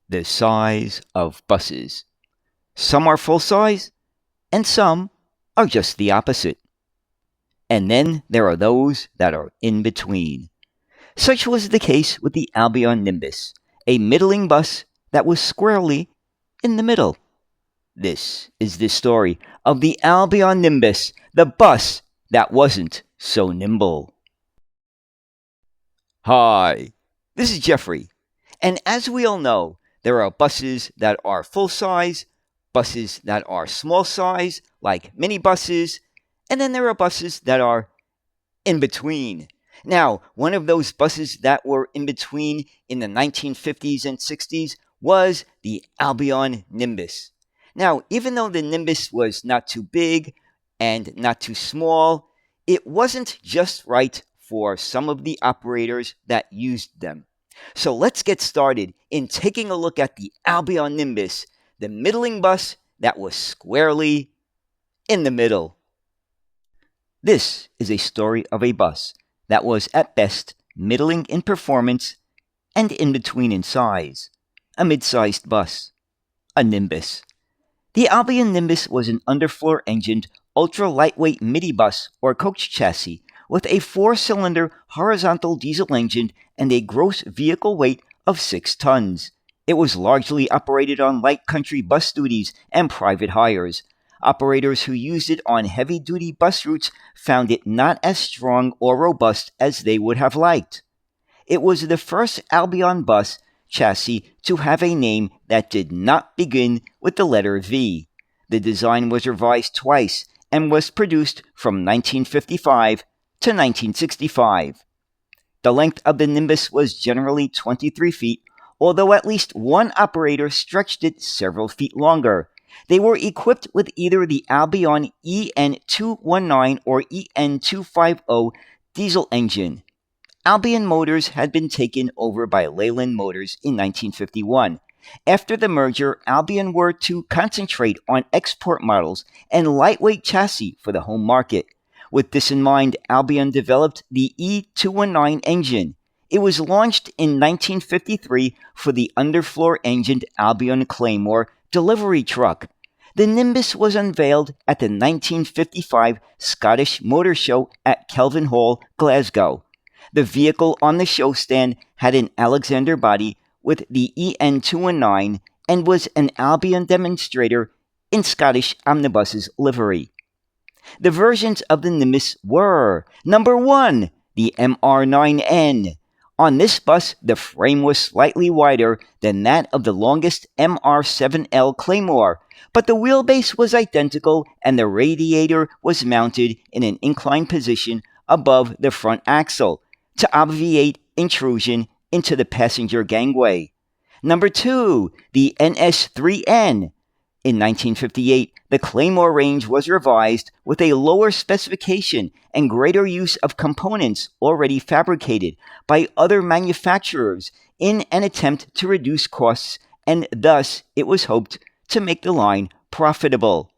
The size of buses. Some are full size, and some are just the opposite. And then there are those that are in between. Such was the case with the Albion Nimbus, a middling bus that was squarely in the middle. This is the story of the Albion Nimbus, the bus that wasn't so nimble. Hi, this is Jeffrey, and as we all know, there are buses that are full size, buses that are small size, like minibuses, and then there are buses that are in between. Now, one of those buses that were in between in the 1950s and 60s was the Albion Nimbus. Now, even though the Nimbus was not too big and not too small, it wasn't just right for some of the operators that used them. So let's get started in taking a look at the Albion Nimbus, the middling bus that was squarely in the middle. This is a story of a bus that was at best middling in performance and in between in size, a mid-sized bus, a Nimbus. The Albion Nimbus was an underfloor-engined, ultra-lightweight minibus or coach chassis with a 4-cylinder horizontal diesel engine and a gross vehicle weight of 6 tons. It was largely operated on light country bus duties and private hires. Operators who used it on heavy-duty bus routes found it not as strong or robust as they would have liked. It was the first Albion bus chassis to have a name that did not begin with the letter V. The design was revised twice and was produced from 1955 to 1965. The length of the Nimbus was generally 23 feet, although at least one operator stretched it several feet longer. They were equipped with either the Albion EN219 or EN250 diesel engine. Albion Motors had been taken over by Leyland Motors in 1951. After the merger, Albion were to concentrate on export models and lightweight chassis for the home market. With this in mind, Albion developed the E219 engine. It was launched in 1953 for the underfloor-engined Albion Claymore delivery truck. The Nimbus was unveiled at the 1955 Scottish Motor Show at Kelvin Hall, Glasgow. The vehicle on the show stand had an Alexander body with the EN219 and was an Albion demonstrator in Scottish Omnibus's livery. The versions of the Nimbus were: number 1, the MR9N. On this bus, the frame was slightly wider than that of the longest MR7L Claymore, but the wheelbase was identical and the radiator was mounted in an inclined position above the front axle to obviate intrusion into the passenger gangway. Number 2, the NS3N. In 1958, the Claymore range was revised with a lower specification and greater use of components already fabricated by other manufacturers in an attempt to reduce costs, and thus it was hoped to make the line profitable.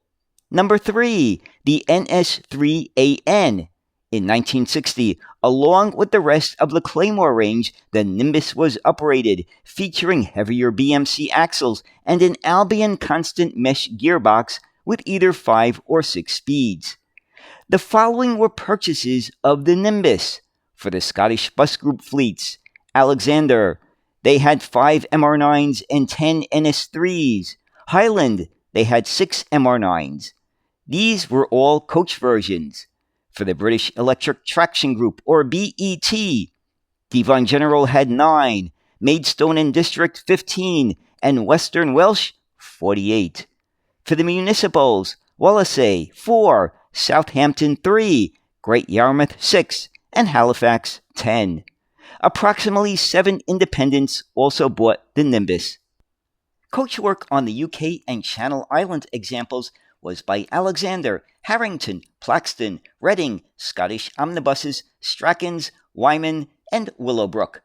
Number 3, the NS3AN. In 1960, along with the rest of the Claymore range, the Nimbus was uprated, featuring heavier BMC axles and an Albion constant mesh gearbox with either 5 or 6 speeds. The following were purchases of the Nimbus. For the Scottish Bus Group fleets: Alexander, they had 5 MR9s and 10 NS3s. Highland, they had 6 MR9s. These were all coach versions. For the British Electric Traction Group, or BET, Devon General had 9, Maidstone and District 15, and Western Welsh 48. For the municipals, Wallasey 4, Southampton 3, Great Yarmouth 6, and Halifax 10. Approximately 7 independents also bought the Nimbus. Coachwork on the UK and Channel Island examples was by Alexander, Harrington, Plaxton, Reading, Scottish Omnibuses, Strackens, Wyman, and Willowbrook.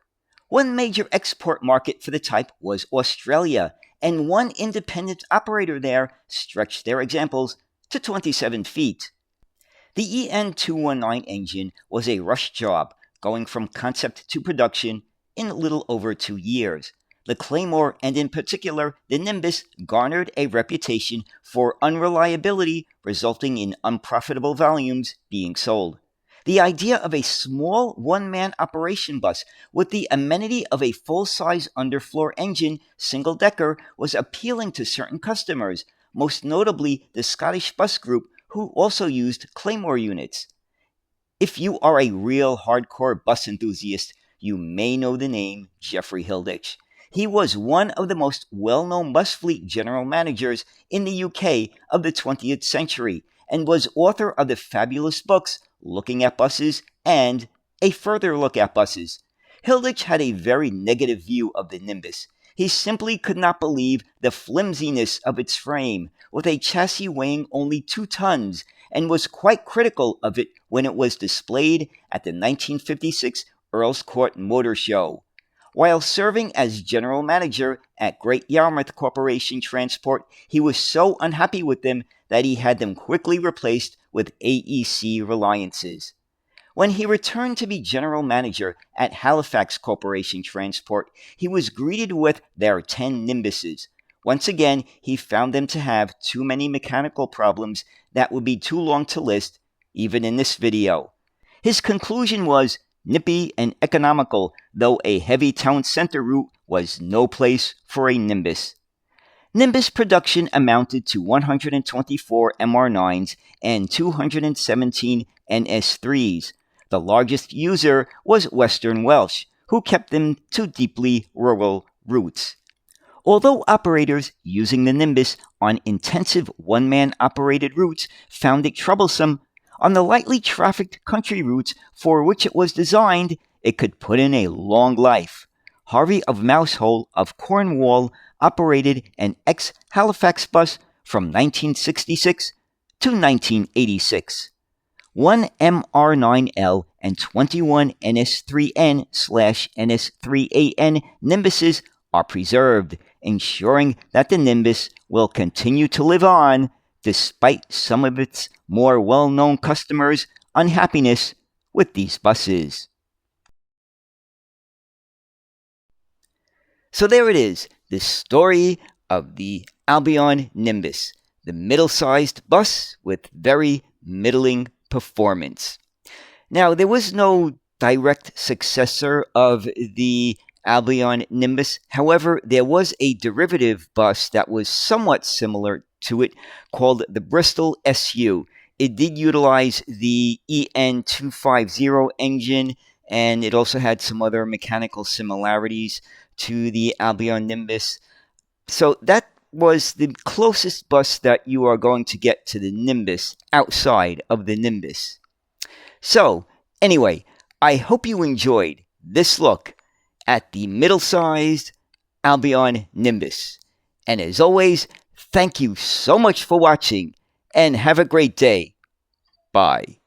One major export market for the type was Australia, and one independent operator there stretched their examples to 27 feet. The EN219 engine was a rush job, going from concept to production in a little over 2 years. The Claymore, and in particular the Nimbus, garnered a reputation for unreliability, resulting in unprofitable volumes being sold. The idea of a small one-man operation bus with the amenity of a full-size underfloor engine single-decker was appealing to certain customers, most notably the Scottish Bus Group, who also used Claymore units. If you are a real hardcore bus enthusiast, you may know the name Geoffrey Hilditch. He was one of the most well-known bus fleet general managers in the UK of the 20th century and was author of the fabulous books Looking at Buses and A Further Look at Buses. Hilditch had a very negative view of the Nimbus. He simply could not believe the flimsiness of its frame, with a chassis weighing only 2 tons, and was quite critical of it when it was displayed at the 1956 Earl's Court Motor Show. While serving as general manager at Great Yarmouth Corporation Transport, he was so unhappy with them that he had them quickly replaced with AEC Reliances. When he returned to be general manager at Halifax Corporation Transport, he was greeted with their 10 Nimbuses. Once again, he found them to have too many mechanical problems that would be too long to list, even in this video. His conclusion was nippy and economical, though a heavy town center route was no place for a Nimbus. Nimbus production amounted to 124 MR9s and 217 NS3s. The largest user was Western Welsh, who kept them to deeply rural routes. Although operators using the Nimbus on intensive one-man operated routes found it troublesome, on the lightly trafficked country routes for which it was designed, it could put in a long life. Harvey of Mousehole of Cornwall operated an ex-Halifax bus from 1966 to 1986. 1 MR9L and 21 NS3N/NS3AN Nimbuses are preserved, ensuring that the Nimbus will continue to live on despite some of its more well-known customers' unhappiness with these buses. So there it is, the story of the Albion Nimbus, the middle-sized bus with very middling performance. Now, there was no direct successor of the Albion Nimbus. However, there was a derivative bus that was somewhat similar to it called the Bristol SU. It did utilize the EN250 engine, and it also had some other mechanical similarities to the Albion Nimbus. So that was the closest bus that you are going to get to the Nimbus outside of the Nimbus. So, anyway, I hope you enjoyed this look at the middle-sized Albion Nimbus. And as always, thank you so much for watching, and have a great day. Bye.